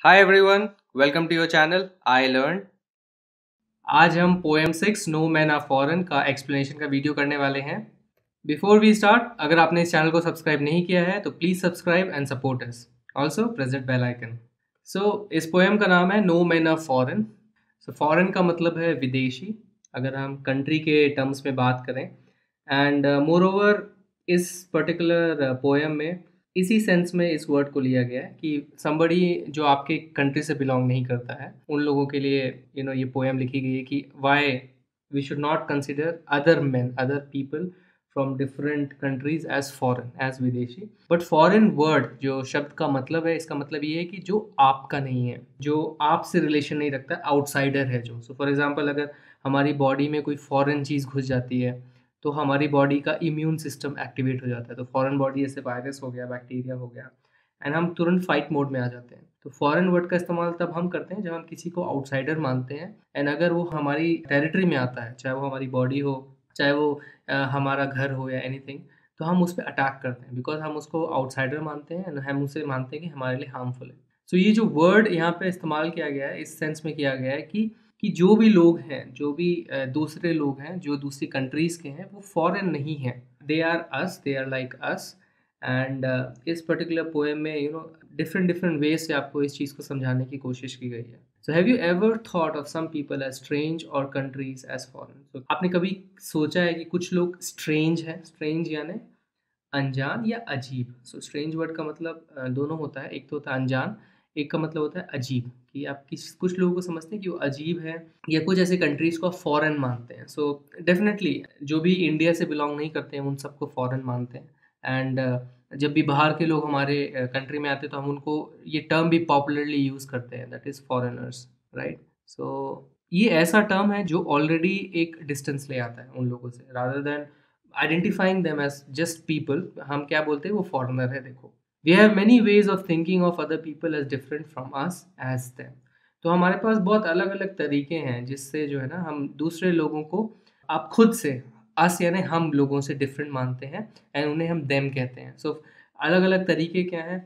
Hi everyone, welcome to your channel I learn. आज हम poem 6 no man are foreign का explanation का video करने वाले हैं। बिफोर वी स्टार्ट, अगर आपने इस चैनल को सब्सक्राइब नहीं किया है तो please subscribe and support us. Also press that bell icon. So इस पोएम का नाम है no man are foreign. So foreign का मतलब है विदेशी, अगर हम कंट्री के टर्म्स में बात करें। एंड मोर ओवर इस पर्टिकुलर पोएम में इसी सेंस में इस वर्ड को लिया गया है कि somebody जो आपके कंट्री से बिलोंग नहीं करता है, उन लोगों के लिए ये पोएम लिखी गई है कि why we should not consider other men, other people from different countries as foreign, as विदेशी। बट फॉरेन वर्ड जो शब्द का मतलब है, इसका मतलब ये है कि जो आपका नहीं है, जो आपसे रिलेशन नहीं रखता, आउटसाइडर है जो। सो फॉर एग्जाम्पल, अगर हमारी बॉडी में कोई फॉरेन चीज़ घुस जाती है तो हमारी बॉडी का इम्यून सिस्टम एक्टिवेट हो जाता है। तो फॉरेन बॉडी जैसे वायरस हो गया, बैक्टीरिया हो गया, एंड हम तुरंत फाइट मोड में आ जाते हैं। तो फॉरेन वर्ड का इस्तेमाल तब हम करते हैं जब हम किसी को आउटसाइडर मानते हैं, एंड अगर वो हमारी टेरिटरी में आता है, चाहे वो हमारी बॉडी हो, चाहे वो हमारा घर हो या एनीथिंग, तो हम उस पर अटैक करते हैं बिकॉज हम उसको आउटसाइडर मानते हैं एंड हम उसे मानते हैं कि हमारे लिए हार्मफुल है। सो ये जो वर्ड यहाँ पे इस्तेमाल किया गया है, इस सेंस में किया गया है कि जो भी लोग हैं, जो भी दूसरे लोग हैं जो दूसरी कंट्रीज़ के हैं, वो फॉरेन नहीं हैं। They are us, they are like us. And इस पर्टिकुलर पोएम में डिफरेंट डिफरेंट वे से आपको इस चीज़ को समझाने की कोशिश की गई है। So have you ever thought of some people as strange और कंट्रीज एज फॉरेन? सो आपने कभी सोचा है कि कुछ लोग स्ट्रेंज हैं? स्ट्रेंज यानी अनजान या अजीब। सो स्ट्रेंज वर्ड का मतलब दोनों होता है, एक तो होता है अनजान, एक का मतलब होता है अजीब, कि आप कुछ लोगों को समझते हैं कि वो अजीब है, या कुछ ऐसे कंट्रीज़ को फॉरेन मानते हैं। सो डेफिनेटली जो भी इंडिया से बिलोंग नहीं करते हैं उन सबको फॉरेन मानते हैं। एंड जब भी बाहर के लोग हमारे कंट्री में आते हैं तो हम उनको ये टर्म भी पॉपुलरली यूज़ करते हैं, दैट इज़ फॉरेनर्स, राइट। सो ये ऐसा टर्म है जो ऑलरेडी एक डिस्टेंस ले आता है उन लोगों से, rather than identifying them as just people. हम क्या बोलते हैं, वो फॉरेनर है। देखो, we have many ways of thinking of other people as different from us as them. तो हमारे पास बहुत अलग अलग तरीके हैं जिससे जो है ना, हम दूसरे लोगों को आप खुद से, अस यानी हम लोगों से डिफरेंट मानते हैं, एंड उन्हें हम देम कहते हैं। सो अलग अलग तरीके क्या हैं?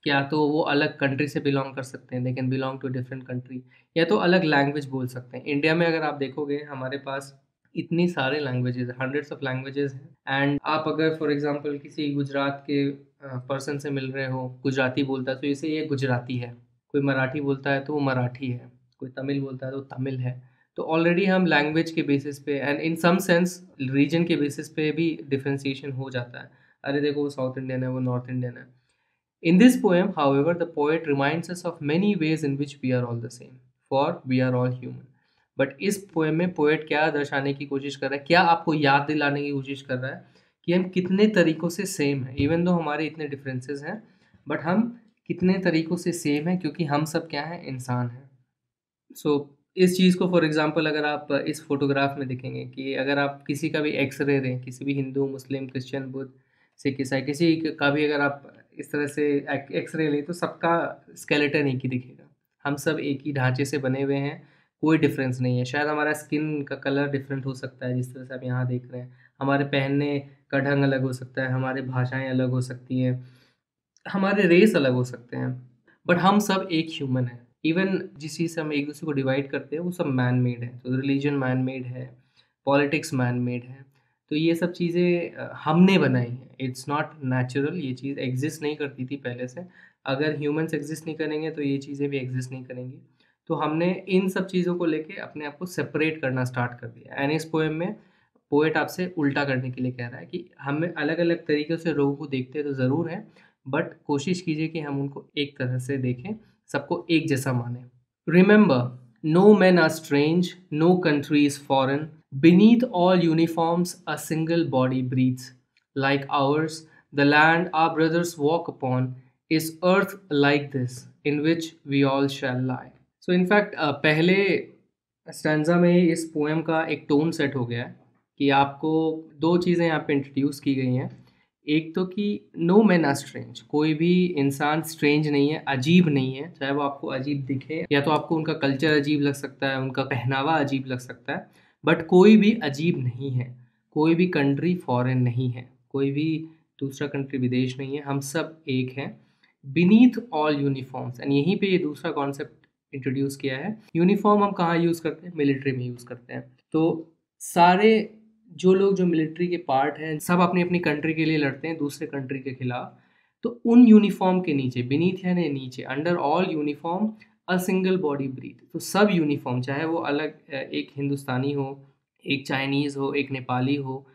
क्या तो वो अलग कंट्री से बिलोंग कर सकते हैं, they can belong to different country, या तो अलग लैंग्वेज बोल सकते हैं। इंडिया में अगर आप देखोगे, हमारे पास इतनी सारे लैंग्वेजेस, हंड्रेड्स ऑफ लैंग्वेजेस हैं। एंड आप अगर फॉर एग्जांपल किसी गुजरात के पर्सन से मिल रहे हो, गुजराती बोलता है तो इसे ये गुजराती है, कोई मराठी बोलता है तो वो मराठी है, कोई तमिल बोलता है तो तमिल है। तो ऑलरेडी हम लैंग्वेज के बेसिस पे and in some sense region के बेसिस पे भी डिफ्रेंसिएशन हो जाता है। अरे देखो, वो साउथ इंडियन है, वो नॉर्थ इंडियन है। In this poem, however, the poet reminds us of many ways in which we are all the same, for we are all human. But इस पोएम में पोएट क्या दर्शाने की कोशिश कर रहा है, क्या आपको याद दिलाने की कोशिश कर रहा है कि हम कितने तरीक़ों से सेम हैं। इवन दो हमारे इतने डिफरेंसेस हैं, बट हम कितने तरीक़ों से सेम हैं, क्योंकि हम सब क्या हैं, इंसान हैं। सो इस चीज़ को फॉर एग्जांपल अगर आप इस फोटोग्राफ में देखेंगे कि अगर आप किसी का भी एक्सरे दें, किसी भी हिंदू, मुस्लिम, क्रिश्चियन, बुद्ध, सिख, ईसाई, किसी का भी अगर आप इस तरह से एक्सरे लें तो सबका स्केलेटन एक ही दिखेगा। हम सब एक ही ढांचे से बने हुए हैं, कोई डिफरेंस नहीं है। शायद हमारा स्किन का कलर डिफरेंट हो सकता है, जिस तरह से आप यहाँ देख रहे हैं, हमारे पहनने का ढंग अलग हो सकता है, हमारे भाषाएं अलग हो सकती हैं, हमारे रेस अलग हो सकते हैं, बट हम सब एक ह्यूमन है। इवन जिस चीज़ से हम एक दूसरे को डिवाइड करते हैं वो सब मैन मेड है। तो रिलीजन मैन मेड है, पॉलिटिक्स मैन मेड है। तो ये सब चीज़ें हमने बनाई हैं, इट्स नॉट नेचुरल। ये चीज़ एग्जिस्ट नहीं करती थी पहले से। अगर ह्यूमंस एग्जिस्ट नहीं करेंगे तो ये चीज़ें भी एग्जिस्ट नहीं करेंगी। तो हमने इन सब चीज़ों को लेके अपने आप को सेपरेट करना स्टार्ट कर दिया। एंड इस पोएम में पोएट आपसे उल्टा करने के लिए कह रहा है कि हमें अलग अलग तरीक़ों से लोगों को देखते तो ज़रूर हैं, बट कोशिश कीजिए कि हम उनको एक तरह से देखें, सबको एक जैसा माने। Remember, no man are strange, no country is foreign, beneath all uniforms a single body breathes like ours. The land our brothers walk upon is earth like this in which we all shall lie. So in fact पहले stanza में ही इस poem का एक tone set हो गया है कि आपको दो चीज़ें यहाँ पे इंट्रोड्यूस की गई हैं। एक तो कि नो मैन आर स्ट्रेंज, कोई भी इंसान स्ट्रेंज नहीं है, अजीब नहीं है, चाहे वो आपको अजीब दिखे, या तो आपको उनका कल्चर अजीब लग सकता है, उनका पहनावा अजीब लग सकता है, बट कोई भी अजीब नहीं है। कोई भी कंट्री फॉरेन नहीं है, कोई भी दूसरा कंट्री विदेश नहीं है, हम सब एक हैं। बीनीथ ऑल यूनिफॉर्म्स, एंड यहीं पे ये दूसरा कॉन्सेप्ट इंट्रोड्यूस किया है। यूनिफॉर्म हम कहाँ यूज़ करते हैं? मिलिट्री में यूज़ करते हैं। तो सारे जो लोग जो मिलिट्री के पार्ट हैं सब अपनी अपनी कंट्री के लिए लड़ते हैं दूसरे कंट्री के खिलाफ। तो उन यूनिफॉर्म के नीचे, बीनीथ यानी नीचे, under all uniform a single body breath. तो सब यूनिफॉर्म, चाहे वो अलग एक हिंदुस्तानी हो, एक चाइनीज़ हो, एक नेपाली हो,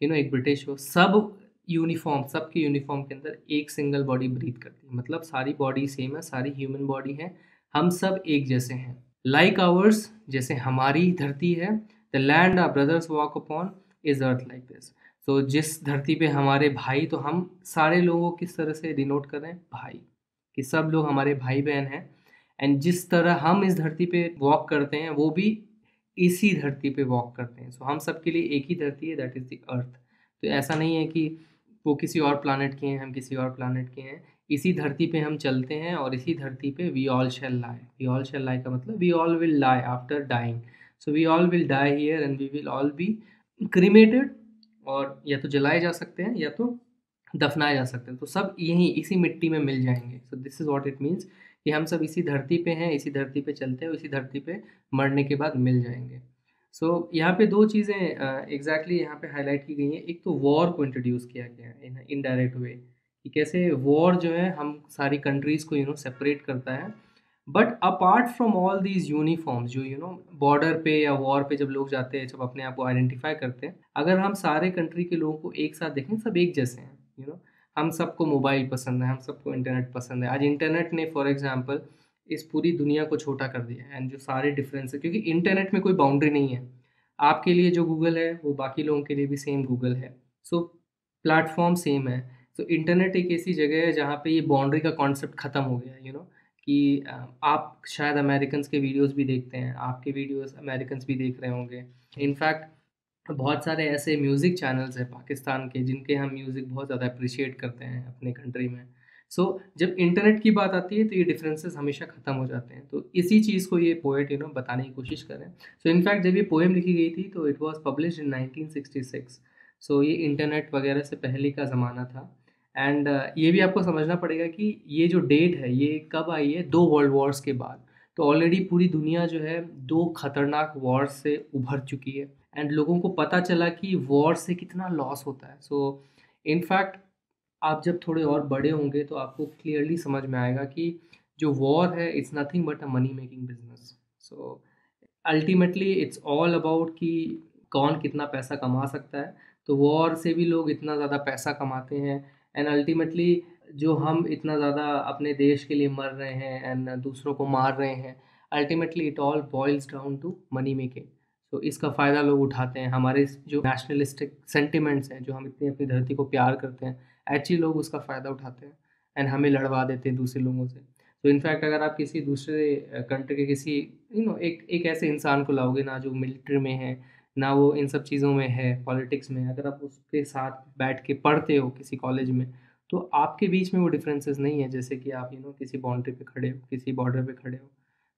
एक ब्रिटिश हो, सब यूनिफॉर्म, सबके यूनिफॉर्म के अंदर एक सिंगल बॉडी ब्रीथ करती है। मतलब सारी बॉडी सेम है, सारी ह्यूमन बॉडी है, हम सब एक जैसे हैं। लाइक आवर्स, जैसे हमारी धरती है, the land our brothers walk upon is earth like this. तो जिस धरती पे हमारे भाई, तो हम सारे लोगों को किस तरह से डिनोट कर रहे हैं? भाई, कि सब लोग हमारे भाई बहन हैं। एंड जिस तरह हम इस धरती पे वॉक करते हैं वो भी इसी धरती पे वॉक करते हैं। सो हम सब के लिए एक ही धरती है, दैट इज़ द अर्थ। तो ऐसा नहीं है कि वो किसी और प्लानट के हैं, हम किसी और प्लानट के हैं। इसी धरती पे हम चलते हैं और इसी धरती पे we all shall lie. We all shall lie का मतलब we all will lie after dying. So we all will die here and we will all be cremated, और या तो जलाए जा सकते हैं या तो दफनाए जा सकते हैं। तो सब यहीं इसी मिट्टी में मिल जाएंगे। सो this is what it means कि हम सब इसी धरती पे हैं, इसी धरती पे चलते हैं, इसी धरती पे मरने के बाद मिल जाएंगे। सो यहाँ पे दो चीज़ें एग्जैक्टली यहाँ पे हाईलाइट की गई हैं। एक तो वॉर को इंट्रोड्यूस किया गया है इन इनडायरेक्ट वे, कि कैसे वॉर जो है हम सारी कंट्रीज़ को सेपरेट करता है। But apart from all these uniforms, जो बॉर्डर पे या वॉर पे जब लोग जाते हैं, जब अपने आप को आइडेंटिफाई करते हैं, अगर हम सारे कंट्री के लोगों को एक साथ देखें, सब एक जैसे हैं। हम सबको मोबाइल पसंद है, हम सबको इंटरनेट पसंद है। आज इंटरनेट ने फॉर एग्जांपल इस पूरी दुनिया को छोटा कर दिया है। एंड जो सारे डिफरेंस है, क्योंकि इंटरनेट में कोई बाउंड्री नहीं है, आपके लिए जो गूगल है वो बाकी लोगों के लिए भी सेम गूगल है। सो प्लेटफॉर्म सेम है। तो इंटरनेट एक ऐसी जगह है जहाँ पे ये बाउंड्री का कॉन्सेप्ट ख़त्म हो गया है। कि आप शायद अमेरिकन्स के वीडियोस भी देखते हैं, आपके वीडियोस अमेरिकन्स भी देख रहे होंगे। इनफैक्ट बहुत सारे ऐसे म्यूज़िक चैनल्स हैं पाकिस्तान के जिनके हम म्यूज़िक बहुत ज़्यादा अप्रिशिएट करते हैं अपने कंट्री में। सो जब इंटरनेट की बात आती है तो ये डिफरेंसेस हमेशा ख़त्म हो जाते हैं। तो इसी चीज़ को ये पोएट बताने की कोशिश कर रहे हैं। सो इनफैक्ट जब ये पोएम लिखी गई थी तो इट वाज पब्लिश्ड इन 1966। सो ये इंटरनेट वगैरह से पहले का ज़माना था। एंड ये भी आपको समझना पड़ेगा कि ये जो डेट है ये कब आई है? 2 वर्ल्ड वॉर्स के बाद। तो ऑलरेडी पूरी दुनिया जो है 2 खतरनाक वॉर्स से उभर चुकी है। एंड लोगों को पता चला कि वॉर से कितना लॉस होता है। सो इनफैक्ट आप जब थोड़े और बड़े होंगे तो आपको क्लियरली समझ में आएगा कि जो वॉर है it's nothing but a money making business. So ultimately it's all about कि कौन कितना पैसा कमा सकता है। तो वॉर से भी लोग इतना ज़्यादा पैसा कमाते हैं। एंड अल्टीमेटली जो हम इतना ज़्यादा अपने देश के लिए मर रहे हैं एंड दूसरों को मार रहे हैं, ultimately it all boils down to money making. तो इसका फ़ायदा लोग उठाते हैं। हमारे जो नेशनलिस्टिक सेंटिमेंट्स हैं, जो हम इतनी अपनी धरती को प्यार करते हैं, एक्चुअली लोग उसका फ़ायदा उठाते हैं एंड हमें लड़वा देते हैं दूसरे लोगों से। तो इनफैक्ट अगर आप किसी दूसरे कंट्री के किसी एक एक ऐसे इंसान को लाओगे ना जो मिलिट्री में है, ना वो इन सब चीज़ों में है, पॉलिटिक्स में, अगर आप उसके साथ बैठ के पढ़ते हो किसी कॉलेज में, तो आपके बीच में वो डिफरेंसेस नहीं है जैसे कि आप किसी बाउंड्री पे खड़े हो, किसी बॉर्डर पे खड़े हो।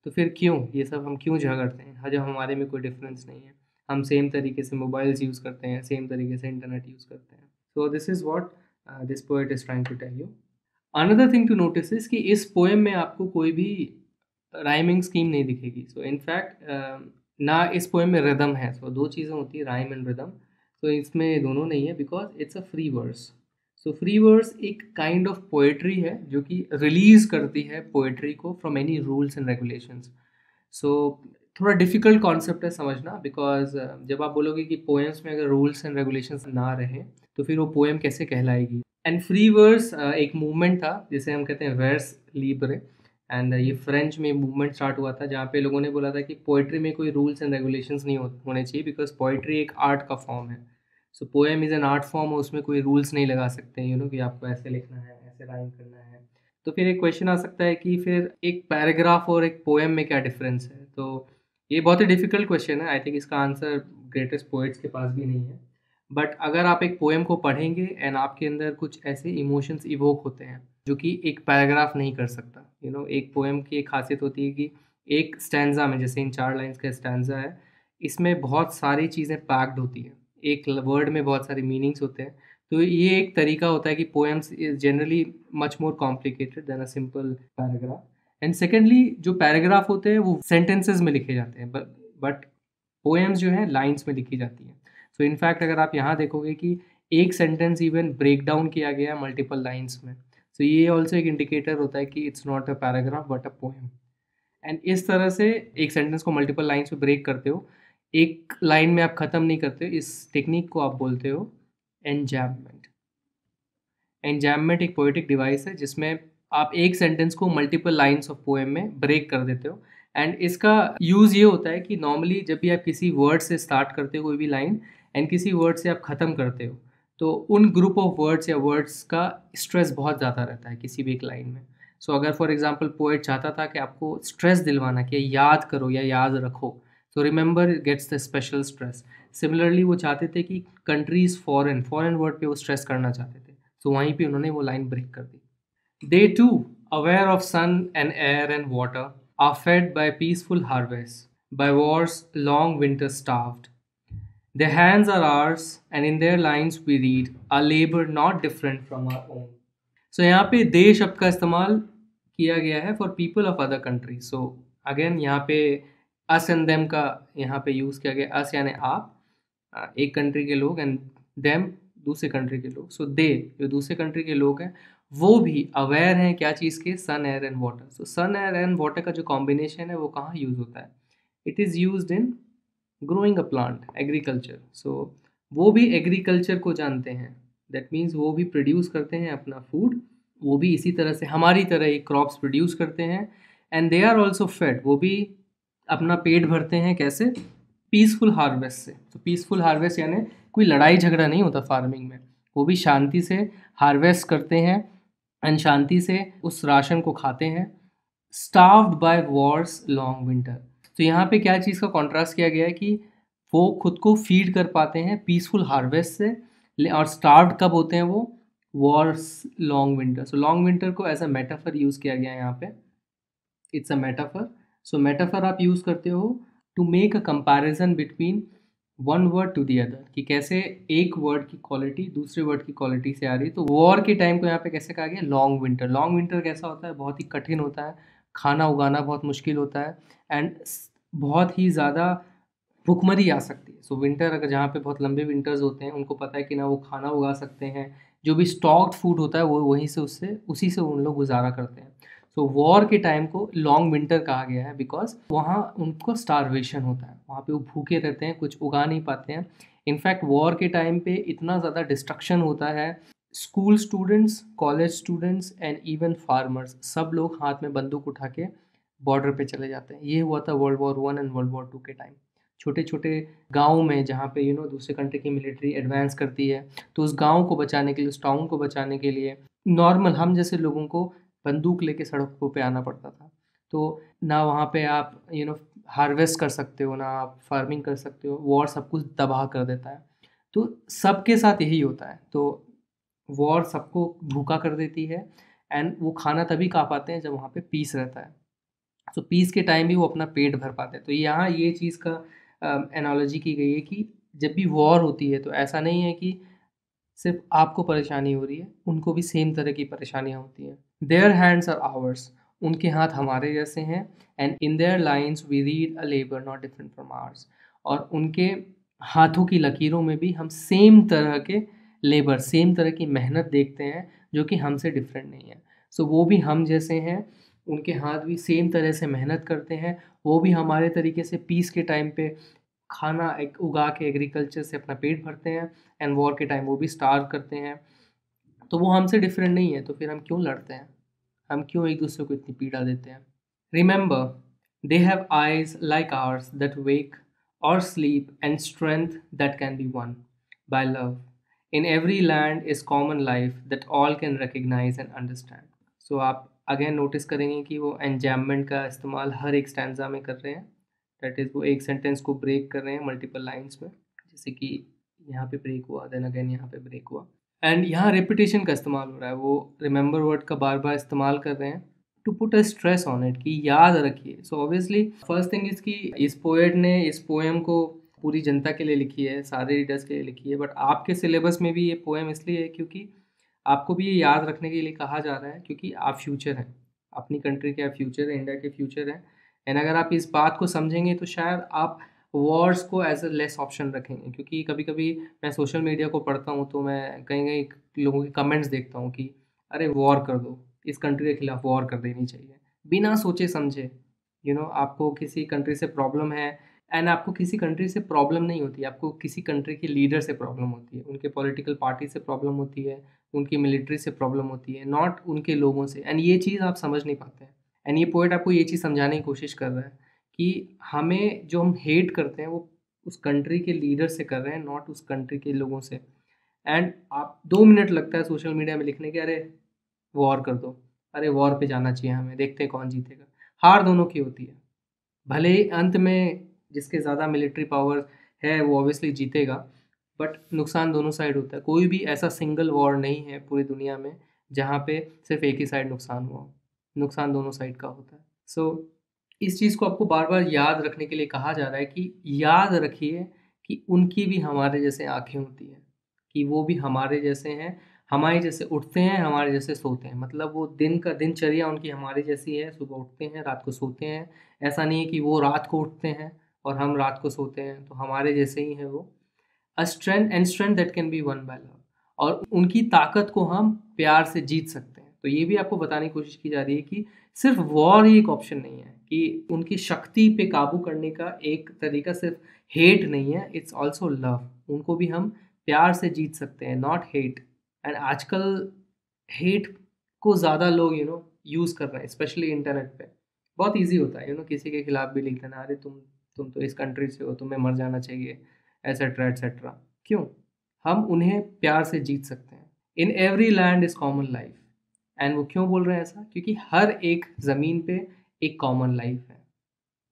तो फिर क्यों ये सब हम क्यों झगड़ते हैं जब हमारे में कोई डिफरेंस नहीं है? हम सेम तरीके से मोबाइल्स यूज़ करते हैं, सेम तरीके से इंटरनेट यूज़ करते हैं। So this is what this poet is trying to tell you. Another thing to notice is कि इस पोएम में आपको कोई भी राइमिंग स्कीम नहीं दिखेगी। सो इनफैक्ट ना इस पोएम में रिदम है। सो दो चीज़ें होती है, राइम एंड रिदम। तो इसमें दोनों नहीं है because it's a free verse. So free verse एक काइंड ऑफ पोएट्री है जो कि रिलीज करती है पोएट्री को from any rules and regulations. So थोड़ा डिफिकल्ट कॉन्सेप्ट है समझना, बिकॉज जब आप बोलोगे कि पोएम्स में अगर रूल्स एंड रेगुलेशंस ना रहे तो फिर वो पोएम कैसे कहलाएगी? एंड फ्री वर्स एक मूवमेंट था जिसे हम कहते हैं वर्स लिब्रे। एंड ये फ्रेंच में मूवमेंट स्टार्ट हुआ था जहाँ पे लोगों ने बोला था कि पोइट्री में कोई रूल्स एंड रेगुलेशंस नहीं होने चाहिए, बिकॉज पोइट्री एक आर्ट का फॉर्म है। So poem is an art form, उसमें कोई रूल्स नहीं लगा सकते कि आपको ऐसे लिखना है, ऐसे राइम करना है। तो फिर एक क्वेश्चन आ सकता है कि फिर एक पैराग्राफ और एक पोएम में क्या डिफरेंस है? तो ये बहुत ही डिफिकल्ट क्वेश्चन है। आई थिंक इसका आंसर ग्रेटेस्ट पोएट्स के पास भी नहीं है। बट अगर आप एक पोएम को पढ़ेंगे एंड आपके अंदर कुछ ऐसे इमोशंस इवोक होते हैं जो कि एक पैराग्राफ नहीं कर सकता। एक पोएम की एक खासियत होती है कि एक स्टैंजा में, जैसे इन 4 लाइन्स का स्टैंजा है, इसमें बहुत सारी चीज़ें पैक्ड होती हैं। एक वर्ड में बहुत सारे मीनिंग्स होते हैं। तो ये एक तरीका होता है कि poems is generally much more complicated then a simple paragraph. And secondly जो पैराग्राफ होते हैं वो सेंटेंसेस में लिखे जाते हैं, बट पोएम्स जो है लाइन्स में लिखी जाती हैं। सो इनफैक्ट अगर आप यहाँ देखोगे कि एक सेंटेंस इवन ब्रेक डाउन किया गया है मल्टीपल लाइन्स में, सो ये ऑल्सो एक इंडिकेटर होता है कि it's not a paragraph but a poem. And इस तरह से एक सेंटेंस को मल्टीपल लाइन्स में ब्रेक करते हो, एक लाइन में आप ख़त्म नहीं करते हो, इस टेक्निक को आप बोलते हो एनजैम्पमेंट। एनजैम्पमेंट एक पोएटिक डिवाइस है जिसमें आप एक सेंटेंस को मल्टीपल लाइन्स ऑफ पोएम में ब्रेक कर देते हो। एंड इसका यूज़ ये होता है कि नॉर्मली जब भी आप किसी वर्ड से स्टार्ट करते हो कोई भी लाइन एंड किसी वर्ड से आप ख़त्म करते हो, तो उन ग्रुप ऑफ वर्ड्स या वर्ड्स का स्ट्रेस बहुत ज़्यादा रहता है किसी भी एक लाइन में। सो अगर फॉर एग्जांपल पोएट चाहता था कि आपको स्ट्रेस दिलवाना कि याद करो या याद रखो, तो remember gets the special stress. Similarly वो चाहते थे कि कंट्रीज फॉरेन वर्ड पे वो स्ट्रेस करना चाहते थे, तो वहीं पे उन्होंने वो लाइन ब्रेक कर दी। They too, aware of sun and air and water, are fed by peaceful harvests, by war's long winter starved. Their hands are ours, and in their lines we read, our labor not different from our own. So यहाँ पे दे शब्द का इस्तेमाल किया गया है for people of other country. So again यहाँ पे अस एंड देम का यहाँ पे यूज़ किया गया। अस यानी आप, एक कंट्री के लोग, एंड देम दूसरे कंट्री के लोग। सो दे जो दूसरे कंट्री के लोग हैं वो भी अवेयर हैं क्या चीज़ के, sun air and water. So sun air and water का जो कॉम्बिनेशन है वो कहाँ यूज़ होता है, it is used in growing a plant, agriculture. So वो भी एग्रीकल्चर को जानते हैं, दैट मीन्स वो भी प्रोड्यूस करते हैं अपना फूड, वो भी इसी तरह से हमारी तरह ही क्रॉप्स प्रोड्यूस करते हैं। And they are also fed, वो भी अपना पेट भरते हैं कैसे, पीसफुल हार्वेस्ट से। तो पीसफुल हार्वेस्ट यानी कोई लड़ाई झगड़ा नहीं होता फार्मिंग में, वो भी शांति से हार्वेस्ट करते हैं एंड शांति से उस राशन को खाते हैं। Starved by wars long winter, तो यहाँ पे क्या चीज़ का कॉन्ट्रास्ट किया गया है कि वो खुद को फीड कर पाते हैं पीसफुल हार्वेस्ट से, और स्टार्व्ड कब होते हैं वो, wars long winter. So long winter को एज अ मेटाफर यूज़ किया गया है यहाँ पे, it's a metaphor. So metaphor आप यूज़ करते हो to make a comparison between one word to the other, कि कैसे एक वर्ड की क्वालिटी दूसरे वर्ड की क्वालिटी से आ रही है। तो वॉर के टाइम को यहाँ पे कैसे कहा गया, लॉन्ग विंटर। लॉन्ग विंटर कैसा होता है, बहुत ही कठिन होता है, खाना उगाना बहुत मुश्किल होता है, एंड बहुत ही ज़्यादा भुखमरी आ सकती है। सो विंटर अगर जहाँ पे बहुत लंबे विंटर्स होते हैं, उनको पता है कि ना वो खाना उगा सकते हैं, जो भी स्टॉक्ड फूड होता है वो वहीं से उसी से उन लोग गुजारा करते हैं। सो वॉर के टाइम को लॉन्ग विंटर कहा गया है बिकॉज वहाँ उनको स्टारवेशन होता है, वहाँ पे वो भूखे रहते हैं, कुछ उगा नहीं पाते हैं। इनफैक्ट वॉर के टाइम पे इतना ज़्यादा डिस्ट्रक्शन होता है, school students, college students and even farmers, सब लोग हाथ में बंदूक उठा के बॉर्डर पे चले जाते हैं। ये हुआ था world war 1 and world war 2 के टाइम। छोटे छोटे गाँव में जहाँ पे दूसरे कंट्री की मिलिट्री एडवांस करती है, तो उस गाँव को बचाने के लिए, उस टाउन को बचाने के लिए नॉर्मल हम जैसे लोगों को बंदूक लेके सड़कों पे आना पड़ता था। तो ना वहाँ पे आप हार्वेस्ट कर सकते हो, ना आप फार्मिंग कर सकते हो, वॉर सब कुछ तबाह कर देता है। तो सबके साथ यही होता है, तो वॉर सबको भूखा कर देती है, एंड वो खाना तभी खा पाते हैं जब वहाँ पे पीस रहता है। तो पीस के टाइम भी वो अपना पेट भर पाते हैं। तो यहाँ ये चीज़ का एनालॉजी की गई है कि जब भी वॉर होती है तो ऐसा नहीं है कि सिर्फ आपको परेशानी हो रही है, उनको भी सेम तरह की परेशानियाँ होती हैं। देयर हैंड्स आर आवर्स, उनके हाथ हमारे जैसे हैं, and in their lines we read a labour not different from ours, और उनके हाथों की लकीरों में भी हम सेम तरह के लेबर, सेम तरह की मेहनत देखते हैं जो कि हमसे डिफरेंट नहीं है। सो वो भी हम जैसे हैं, उनके हाथ भी सेम तरह से मेहनत करते हैं, वो भी हमारे तरीके से पीस के टाइम पे खाना उगा के एग्रीकल्चर से अपना पेट भरते हैं, एंड वॉर के टाइम वो भी स्टार्व करते हैं। तो वो हमसे डिफरेंट नहीं है, तो फिर हम क्यों लड़ते हैं, हम क्यों एक दूसरे को इतनी पीड़ा देते हैं। Remember, they have eyes like ours that wake or sleep, and strength that can be won by love. In every land is common life that all can recognise and understand. So आप again notice करेंगे कि वो एनजैम्पमेंट का इस्तेमाल हर एक stanza में कर रहे हैं, दैट इज़ वो एक सेंटेंस को ब्रेक कर रहे हैं मल्टीपल लाइन्स में, जैसे कि यहाँ पे ब्रेक हुआ, देन अगेन यहाँ पे ब्रेक हुआ, एंड यहाँ रेपिटेशन का इस्तेमाल हो रहा है। वो रिमेंबर वर्ड का बार बार इस्तेमाल कर रहे हैं to put a stress on it, कि याद रखिए। So obviously first thing is कि इस पोएट ने इस पोएम को पूरी जनता के लिए लिखी है, सारे रीडर्स के लिए लिखी है, बट आपके सिलेबस में भी ये पोएम इसलिए है क्योंकि आपको भी ये याद रखने के लिए कहा जा रहा है, क्योंकि आप फ्यूचर हैं, अपनी कंट्री के आप फ्यूचर हैं, इंडिया के फ्यूचर हैं। एंड अगर आप इस बात को समझेंगे तो शायद आप वॉर्स को एज अ लेस ऑप्शन रखेंगे, क्योंकि कभी कभी मैं सोशल मीडिया को पढ़ता हूँ तो मैं कहीं कहीं लोगों के कमेंट्स देखता हूँ कि अरे वॉर कर दो, इस कंट्री के खिलाफ वॉर कर देनी चाहिए, बिना सोचे समझे। आपको किसी कंट्री से प्रॉब्लम है, एंड आपको किसी कंट्री से प्रॉब्लम नहीं होती, आपको किसी कंट्री के लीडर से प्रॉब्लम होती है, उनके पॉलिटिकल पार्टी से प्रॉब्लम होती है, उनकी मिलिट्री से प्रॉब्लम होती है, नॉट उनके लोगों से। एंड ये चीज़ आप समझ नहीं पाते हैं। एंड ये पोएट आपको ये चीज़ समझाने की कोशिश कर रहा है कि हमें जो हम हेट करते हैं वो उस कंट्री के लीडर से कर रहे हैं, नॉट उस कंट्री के लोगों से। एंड आप 2 मिनट लगता है सोशल मीडिया में लिखने के, अरे वॉर कर दो, अरे वॉर पे जाना चाहिए हमें, देखते हैं कौन जीतेगा। हार दोनों की होती है, भले ही अंत में जिसके ज़्यादा मिलिट्री पावर है वो ऑब्वियसली जीतेगा, बट नुकसान दोनों साइड होता है। कोई भी ऐसा सिंगल वॉर नहीं है पूरी दुनिया में जहाँ पे सिर्फ एक ही साइड नुकसान हुआ हो, नुकसान दोनों साइड का होता है। सो इस चीज़ को आपको बार बार याद रखने के लिए कहा जा रहा है कि याद रखिए कि उनकी भी हमारे जैसे आँखें होती हैं, कि वो भी हमारे जैसे हैं, हमारे जैसे उठते हैं, हमारे जैसे सोते हैं। मतलब वो दिन का दिनचर्या उनकी हमारे जैसी है, सुबह उठते हैं, रात को सोते हैं। ऐसा नहीं है कि वो रात को उठते हैं और हम रात को सोते हैं, तो हमारे जैसे ही हैं वो। A strength that can be won by love, और उनकी ताकत को हम प्यार से जीत सकते हैं। तो ये भी आपको बताने की कोशिश की जा रही है कि सिर्फ वॉर ही एक ऑप्शन नहीं है, कि उनकी शक्ति पे काबू करने का एक तरीका सिर्फ हेट नहीं है, इट्स ऑल्सो लव। उनको भी हम प्यार से जीत सकते हैं, नॉट हेट। एंड आजकल हेट को ज़्यादा लोग यूज़ कर रहे हैं, स्पेशली इंटरनेट पे। बहुत ईजी होता है किसी के खिलाफ भी लिख देना, अरे तुम तो इस कंट्री से हो, तुम्हें मर जाना चाहिए, एसेट्रा एसेट्रा। क्यों? हम उन्हें प्यार से जीत सकते हैं। इन every land is common life. And वो क्यों बोल रहे हैं ऐसा? क्योंकि हर एक ज़मीन पे एक कॉमन लाइफ है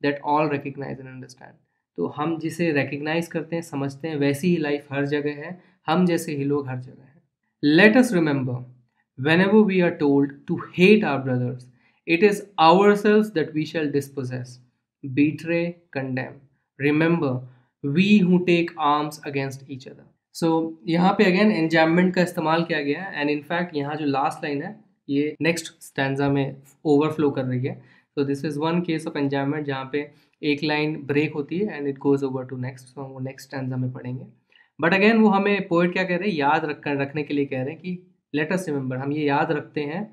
that all recognise and understand. तो हम जिसे रिकग्नाइज करते हैं, समझते हैं, वैसी ही लाइफ हर जगह है, हम जैसे ही लोग हर जगह हैं। Let us remember whenever we are told to hate our brothers, it is ourselves that we shall dispossess, betray, condemn. Remember, we who take arms against each other. So यहाँ पे अगेन enjambment का इस्तेमाल किया गया है, and in fact यहाँ जो last line है ये नेक्स्ट स्टैंजा में ओवरफ्लो कर रही है। तो this is one case of enjambment जहाँ पे एक लाइन ब्रेक होती है and it goes over to next, तो वो नेक्स्ट स्टैंजा में पढ़ेंगे। बट अगेन वो हमें पोएट क्या कह रहे हैं, याद रखने के लिए कह रहे हैं कि लेट अस रिमेंबर, हम ये याद रखते हैं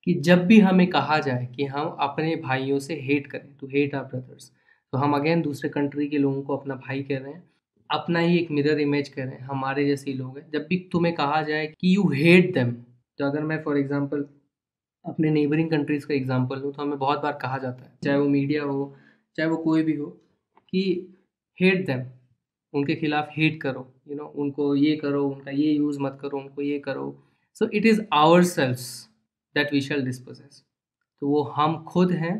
कि जब भी हमें कहा जाए कि हम अपने भाइयों से हेट करें, टू हेट आवर ब्रदर्स, तो हम अगेन दूसरे कंट्री के लोगों को अपना भाई कह रहे हैं, अपना ही एक मिरर इमेज कह रहे हैं, हमारे जैसे ही लोग हैं। जब भी तुम्हें कहा जाए कि यू हेट देम, तो अगर मैं फॉर एग्जांपल अपने नेबरिंग कंट्रीज का एग्जांपल लूँ, तो हमें बहुत बार कहा जाता है, चाहे वो मीडिया हो, चाहे वो कोई भी हो, कि हेट देम, उनके खिलाफ हेट करो, उनको ये करो, उनका ये यूज़ मत करो, उनको ये करो। So it is ourselves that we shall dispossess. तो वो हम खुद हैं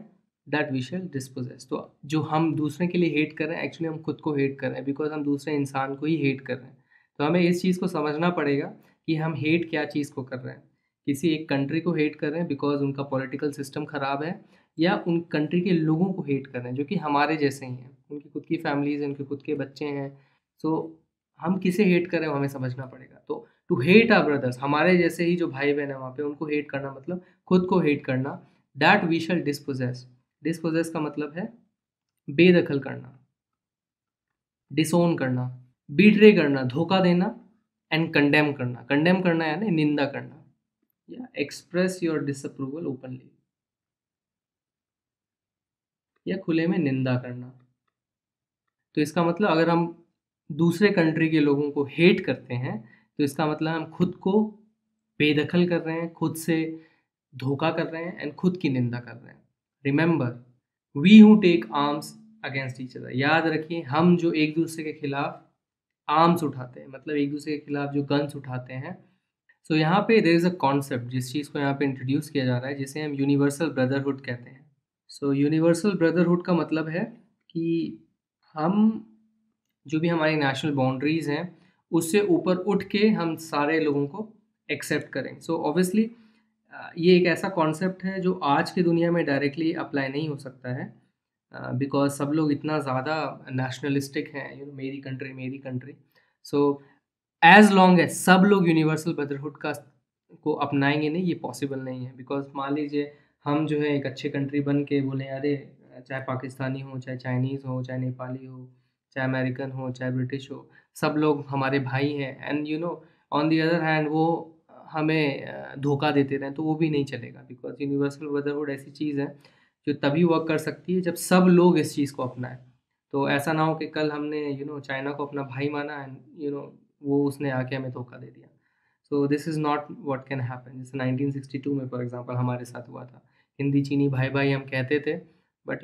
दैट वी शैल डिस्पोजेस। तो जो हम दूसरे के लिए हेट कर रहे हैं, एक्चुअली हम खुद को हेट कर रहे हैं, बिकॉज हम दूसरे इंसान को ही हेट कर रहे हैं। तो हमें इस चीज़ को समझना पड़ेगा कि हम हेट क्या चीज़ को कर रहे हैं। किसी एक कंट्री को हेट कर रहे हैं बिकॉज उनका पॉलिटिकल सिस्टम ख़राब है, या उन कंट्री के लोगों को हेट कर रहे हैं जो कि हमारे जैसे ही हैं, उनकी खुद की फैमिलीज हैं, उनके खुद के बच्चे हैं। सो हम किसे हेट कर रहे हैं हमें समझना पड़ेगा। तो टू हेट आवर ब्रदर्स, हमारे जैसे ही जो भाई बहन है वहाँ पे, उनको हेट करना मतलब खुद को हेट करना। That we shall dispossess, dispossess का मतलब है बेदखल करना, डिसोन करना, बीट्रे करना, धोखा देना, एंड कंडेम करना। कंडेम करना यानी निंदा करना, या एक्सप्रेस योर डिसअप्रूवल ओपनली, या खुले में निंदा करना। तो इसका मतलब अगर हम दूसरे कंट्री के लोगों को हेट करते हैं, तो इसका मतलब हम खुद को बेदखल कर रहे हैं, खुद से धोखा कर रहे हैं, एंड खुद की निंदा कर रहे हैं। Remember, we who take arms against each other, याद रखिए हम जो एक दूसरे के खिलाफ आर्म्स उठाते हैं, मतलब एक दूसरे के खिलाफ जो गन्स उठाते हैं। सो यहाँ पे देयर इज़ अ कॉन्सेप्ट, जिस चीज़ को यहाँ पे इंट्रोड्यूस किया जा रहा है, जिसे हम यूनिवर्सल ब्रदरहुड कहते हैं। सो यूनिवर्सल ब्रदरहुड का मतलब है कि हम जो भी हमारी नेशनल बाउंड्रीज़ हैं उससे ऊपर उठ के हम सारे लोगों को एक्सेप्ट करें। सो ऑब्वियसली ये एक ऐसा कॉन्सेप्ट है जो आज की दुनिया में डायरेक्टली अप्लाई नहीं हो सकता है, बिकॉज सब लोग इतना ज़्यादा नेशनलिस्टिक हैं, मेरी कंट्री मेरी country. So as long as सब लोग यूनिवर्सल ब्रदरहुड का को अपनाएंगे नहीं, ये पॉसिबल नहीं है। बिकॉज मान लीजिए हम जो है एक अच्छे कंट्री बन के बोले अरे चाहे पाकिस्तानी हो, चाहे चाइनीज़ हो, चाहे नेपाली हो, चाहे अमेरिकन हो, चाहे ब्रिटिश हो, सब लोग हमारे भाई हैं, and on the other hand वो हमें धोखा देते रहें, तो वो भी नहीं चलेगा। बिकॉज यूनिवर्सल ब्रदरहुड ऐसी चीज़ है जो तभी वर्क कर सकती है जब सब लोग इस चीज़ को अपनाएं। तो ऐसा ना हो कि कल हमने चाइना को अपना भाई माना एंड वो उसने आके हमें धोखा दे दिया। सो this is not what can happen. जैसे 1962 में फॉर एग्जांपल हमारे साथ हुआ था, हिंदी चीनी भाई भाई हम कहते थे, बट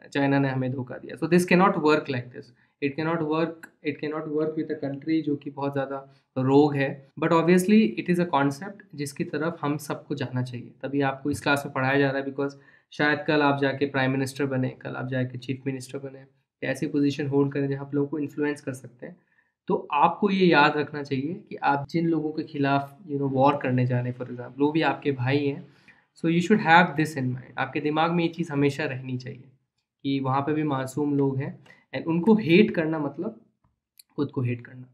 चाइना ने हमें धोखा दिया। So this cannot work like this. It cannot work with a country जो कि बहुत ज़्यादा रोग है। But obviously it is a concept जिसकी तरफ हम सबको जाना चाहिए, तभी आपको इस क्लास में पढ़ाया जा रहा है। बिकॉज शायद कल आप जाके प्राइम मिनिस्टर बने, कल आप जाके चीफ मिनिस्टर बने, ऐसी पोजीशन होल्ड करें जहाँ आप लोगों को इन्फ्लुएंस कर सकते हैं। तो आपको ये याद रखना चाहिए कि आप जिन लोगों के खिलाफ वॉर करने जा रहे हैं, फॉर एग्जाम्पल वो भी आपके भाई हैं। So you should have this in mind. आपके दिमाग में ये चीज़ हमेशा रहनी चाहिए कि वहाँ पे भी मासूम लोग हैं, एंड उनको हेट करना मतलब खुद को हेट करना।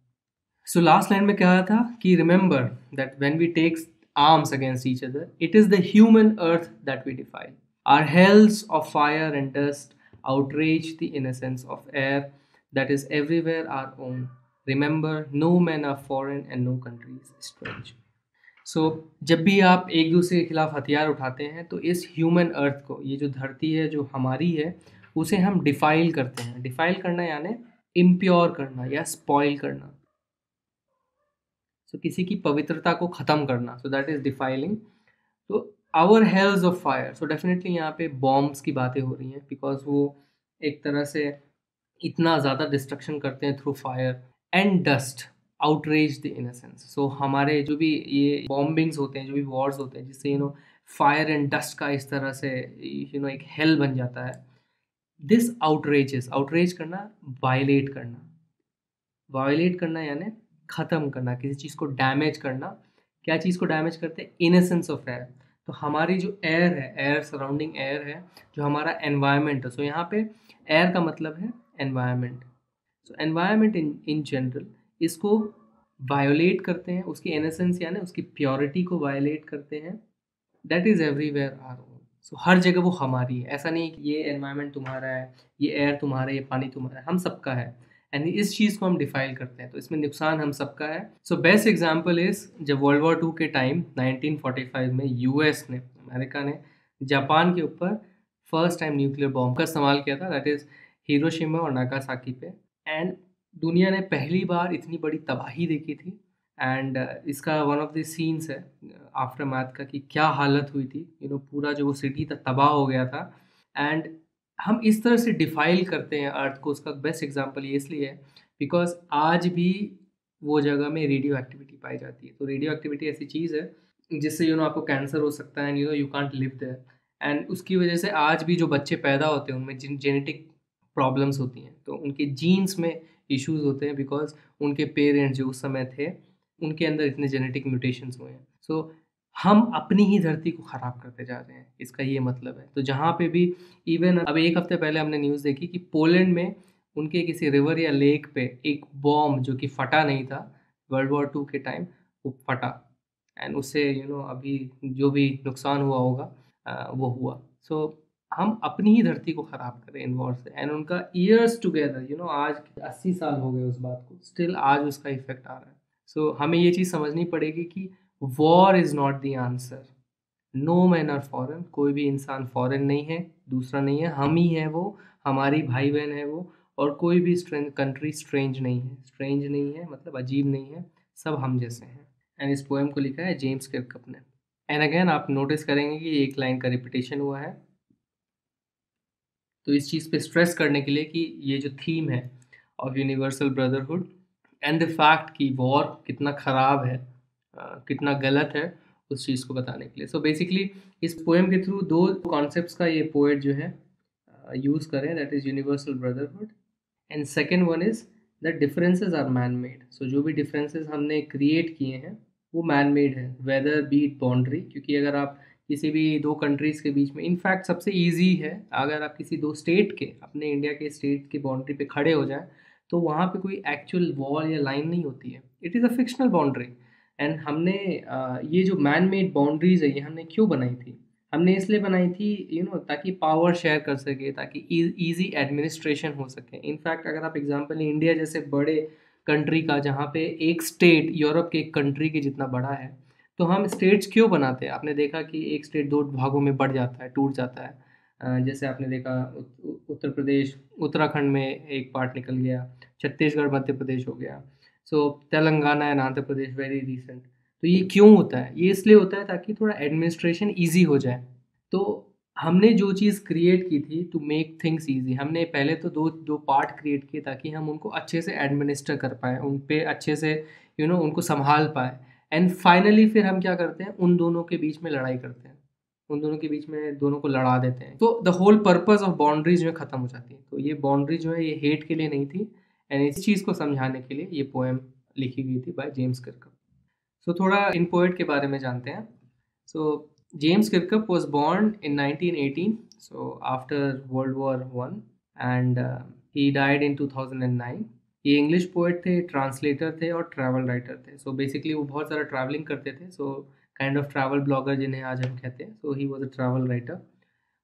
सो लास्ट लाइन में कहा था कि remember that when we take arms against each other, it is the human earth that we defile. Our hells of fire and dust outrage the innocence of air that is everywhere our own. Remember, no men are foreign and no country is strange. सो जब भी आप एक दूसरे के खिलाफ हथियार उठाते हैं तो इस ह्यूमन अर्थ को, ये जो धरती है जो हमारी है, उसे हम डिफाइल करते हैं। डिफाइल करना यानी इम्प्योर करना या स्पॉइल करना। सो किसी की पवित्रता को ख़त्म करना, सो दैट इज़ डिफाइलिंग। तो our hells of fire, so definitely यहाँ पे बॉम्ब्स की बातें हो रही हैं, बिकॉज वो एक तरह से इतना ज़्यादा डिस्ट्रक्शन करते हैं through fire. And dust outrage the innocence. So हमारे जो भी ये बॉम्बिंग्स होते हैं, जो भी वॉर्स होते हैं, जिससे फायर एंड डस्ट का इस तरह से एक हेल बन जाता है। दिस आउटरेजेस, आउटरेज करना, वायलेट करना। वायलेट करना यानी ख़त्म करना, किसी चीज़ को डैमेज करना। क्या चीज़ को डैमेज करते हैं? इनसेंस ऑफ एयर। तो हमारी जो एयर है, एयर सराउंडिंग एयर है, जो हमारा एनवायरनमेंट है। सो यहाँ पे एयर का मतलब है environment. So environment in general इसको वायोलेट करते हैं, उसकी इनसेंस यानी उसकी प्योरिटी को वायोलेट करते हैं। That is everywhere our own. So हर जगह वो हमारी है। ऐसा नहीं कि ये एनवायरनमेंट तुम्हारा है, ये एयर तुम्हारा है, ये पानी तुम्हारा है, हम सबका है। एंड इस चीज़ को हम डिफाइल करते हैं, तो इसमें नुकसान हम सबका है। सो बेस्ट एग्जांपल इज़ जब वर्ल्ड वॉर 2 के टाइम 1945 में यूएस ने, अमेरिका ने जापान के ऊपर फर्स्ट टाइम न्यूक्लियर बॉम्ब का इस्तेमाल किया था, दैट इज़ हिरोशिमा और नागासाकी पे। एंड दुनिया ने पहली बार इतनी बड़ी तबाही देखी थी। एंड इसका वन ऑफ द सीन्स है आफ्टर मैथ का कि क्या हालत हुई थी, पूरा जो वो सिटी था तबाह हो गया था। एंड हम इस तरह से डिफाइल करते हैं अर्थ को। उसका बेस्ट एग्जांपल ये इसलिए है बिकॉज आज भी वो जगह में रेडियो एक्टिविटी पाई जाती है। तो रेडियो एक्टिविटी ऐसी चीज़ है जिससे आपको कैंसर हो सकता है, and you can't live there. And उसकी वजह से आज भी जो बच्चे पैदा होते हैं उनमें जेनेटिक प्रॉब्लम्स होती हैं, तो उनके जीन्स में इश्यूज होते हैं बिकॉज उनके पेरेंट्स जो उस समय थे उनके अंदर इतने जेनेटिक म्यूटेशंस हुए हैं। सो हम अपनी ही धरती को ख़राब करते जा रहे हैं, इसका ये मतलब है। तो जहाँ पे भी इवन अब एक हफ्ते पहले हमने न्यूज़ देखी कि पोलैंड में उनके किसी रिवर या लेक पे एक बॉम्ब जो कि फटा नहीं था, वर्ल्ड वॉर 2 के टाइम वो फटा, एंड उससे अभी जो भी नुकसान हुआ होगा वो हुआ। सो हम अपनी ही धरती को ख़राब कर रहे हैं इन वॉर से। एंड उनका ईयर्स टुगेदर आज 80 साल हो गए उस बात को, स्टिल आज उसका इफेक्ट आ रहा है। सो हमें ये चीज़ समझनी पड़ेगी कि war is not the answer. No man are foreign, कोई भी इंसान फॉरेन नहीं है, दूसरा नहीं है, हम ही है वो, हमारी भाई बहन है वो। और कोई भी कंट्री स्ट्रेंज नहीं है। स्ट्रेंज नहीं है मतलब अजीब नहीं है, सब हम जैसे हैं। एंड इस पोएम को लिखा है जेम्स किर्कअप ने। एंड अगेन आप नोटिस करेंगे कि एक लाइन का रिपीटेशन हुआ है, तो इस चीज़ पे स्ट्रेस करने के लिए कि ये जो थीम है of universal brotherhood and the fact कि वॉर कितना ख़राब है, कितना गलत है, उस चीज़ को बताने के लिए। सो बेसिकली इस पोएम के थ्रू दो कॉन्सेप्ट्स का ये पोएट जो है यूज़ करें, that is universal brotherhood and second one is that differences are man made. So जो भी डिफरेंसेस हमने क्रिएट किए हैं वो मैन मेड है, वेदर बी इट बाउंड्री। क्योंकि अगर आप किसी भी दो कंट्रीज़ के बीच में। इनफैक्ट सबसे ईजी है, अगर आप किसी दो स्टेट के, अपने इंडिया के स्टेट की बाउंड्री पे खड़े हो जाएं, तो वहाँ पे कोई एक्चुअल वॉल या लाइन नहीं होती है, it is a fictional boundary. And हमने ये जो मैन मेड बाउंड्रीज है, ये हमने क्यों बनाई थी? हमने इसलिए बनाई थी ताकि पावर शेयर कर सके, ताकि ईजी एडमिनिस्ट्रेशन हो सके। इनफैक्ट अगर आप एग्जांपल इंडिया जैसे बड़े कंट्री का, जहाँ पे एक स्टेट यूरोप के एक कंट्री के जितना बड़ा है, तो हम स्टेट्स क्यों बनाते हैं? आपने देखा कि एक स्टेट दो भागों में बढ़ जाता है, टूट जाता है। जैसे आपने देखा उत्तर प्रदेश, उत्तराखंड में एक पार्ट निकल गया, छत्तीसगढ़ मध्य प्रदेश हो गया, so Telangana and Andhra Pradesh very recent. तो ये क्यों होता है? ये इसलिए होता है ताकि थोड़ा एडमिनिस्ट्रेशन ईजी हो जाए। तो हमने जो चीज़ क्रिएट की थी टू मेक थिंग्स ईजी, हमने पहले तो दो दो पार्ट क्रिएट किए ताकि हम उनको अच्छे से एडमिनिस्टर कर पाएँ, उन पे अच्छे से उनको संभाल पाएँ। एंड फाइनली फिर हम क्या करते हैं, उन दोनों के बीच में लड़ाई करते हैं, उन दोनों के बीच में दोनों को लड़ा देते हैं। तो the whole purpose of boundaries जो है ख़त्म हो जाती है। तो ये बाउंड्री जो है, ये हेट के लिए नहीं थी, एंड इस चीज़ को समझाने के लिए ये पोएम लिखी गई थी बाय जेम्स किर्कप। सो थोड़ा इन पोएट के बारे में जानते हैं। So James Kirkup was born in 1918, so after World War I, and he died in 2009. ये इंग्लिश पोएट थे, ट्रांसलेटर थे और ट्रैवल राइटर थे। सो बेसिकली वो बहुत सारा ट्रैवलिंग करते थे, so kind of travel blogger जिन्हें आज हम कहते हैं। So he was a travel writer.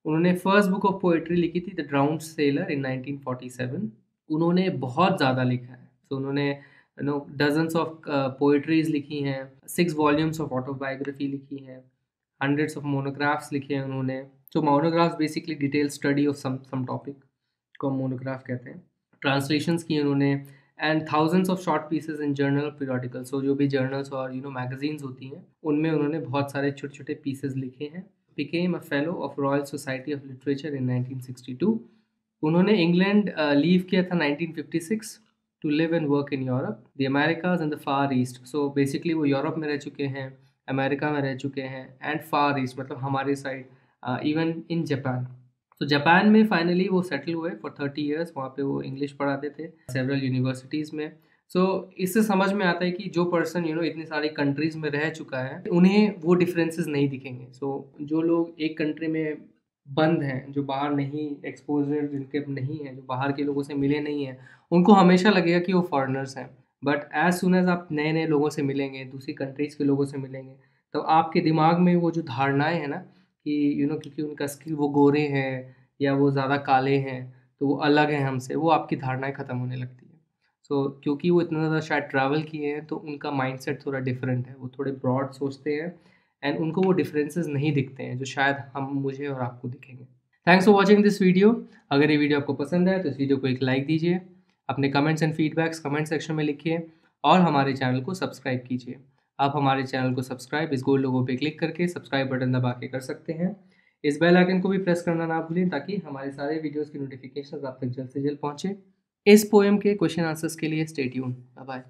उन्होंने फर्स्ट बुक ऑफ पोएट्री लिखी थी द ड्राउन्ड सेलर इन 1947। उन्होंने बहुत ज़्यादा लिखा है। सो उन्होंने डजन्स ऑफ पोएट्रीज लिखी हैं, 6 वॉल्यूम्स ऑफ ऑटोबायोग्राफी लिखी हैं, हंड्रेड्स ऑफ मोनोग्राफ्स लिखे हैं उन्होंने। तो monographs basically detail study of some topic को मोनोग्राफ कहते हैं। ट्रांसलेशंस किए उन्होंने, and thousands of short pieces in journal periodicals. So जो भी जर्नल्स और मैगजीन्स होती हैं, उनमें उन्होंने बहुत सारे छोटे छोटे पीसेस लिखे हैं। became a fellow of Royal Society of Literature in 1962. उन्होंने इंग्लैंड लीव किया था 1956 to live and work in Europe, the Americas and the Far East. So basically वो यूरोप में रह चुके हैं, अमेरिका में रह चुके हैं, एंड फार ईस्ट मतलब हमारे साइड, इवन इन जापान। तो जापान में फाइनली वो सेटल हुए फॉर 30 ईयर्स। वहाँ पे वो इंग्लिश पढ़ाते थे सेवरल यूनिवर्सिटीज़ में। सो इससे समझ में आता है कि जो पर्सन इतनी सारी कंट्रीज़ में रह चुका है, उन्हें वो डिफरेंसेस नहीं दिखेंगे। सो जो लोग एक कंट्री में बंद हैं, जो बाहर नहीं एक्सपोजर जिनके नहीं है, जो बाहर के लोगों से मिले नहीं हैं, उनको हमेशा लगेगा कि वो फॉरेनर्स हैं। बट एज सुन एज आप नए नए लोगों से मिलेंगे, दूसरी कंट्रीज़ के लोगों से मिलेंगे, तो आपके दिमाग में वो जो धारणाएं हैं ना कि क्योंकि उनका स्किन, वो गोरे हैं या वो ज़्यादा काले हैं, तो वो अलग हैं हमसे, वो आपकी धारणाएं ख़त्म होने लगती है। सो क्योंकि वो इतना ज़्यादा शायद ट्रैवल किए हैं, तो उनका माइंडसेट थोड़ा डिफरेंट है, वो थोड़े ब्रॉड सोचते हैं, एंड उनको वो डिफरेंसेस नहीं दिखते हैं जो शायद हम, मुझे और आपको दिखेंगे। Thanks for watching this video. अगर ये वीडियो आपको पसंद आए तो इस वीडियो को एक लाइक दीजिए, अपने comments and feedbacks comment section में लिखिए, और हमारे चैनल को सब्सक्राइब कीजिए। आप हमारे चैनल को सब्सक्राइब इस गोल लोगो पे क्लिक करके सब्सक्राइब बटन दबा के कर सकते हैं। इस बेल आइकन को भी प्रेस करना ना भूलें, ताकि हमारे सारे वीडियोस की नोटिफिकेशन आप तक जल्द से जल्द पहुंचे। इस पोएम के क्वेश्चन आंसर्स के लिए स्टे ट्यून्ड। Bye bye.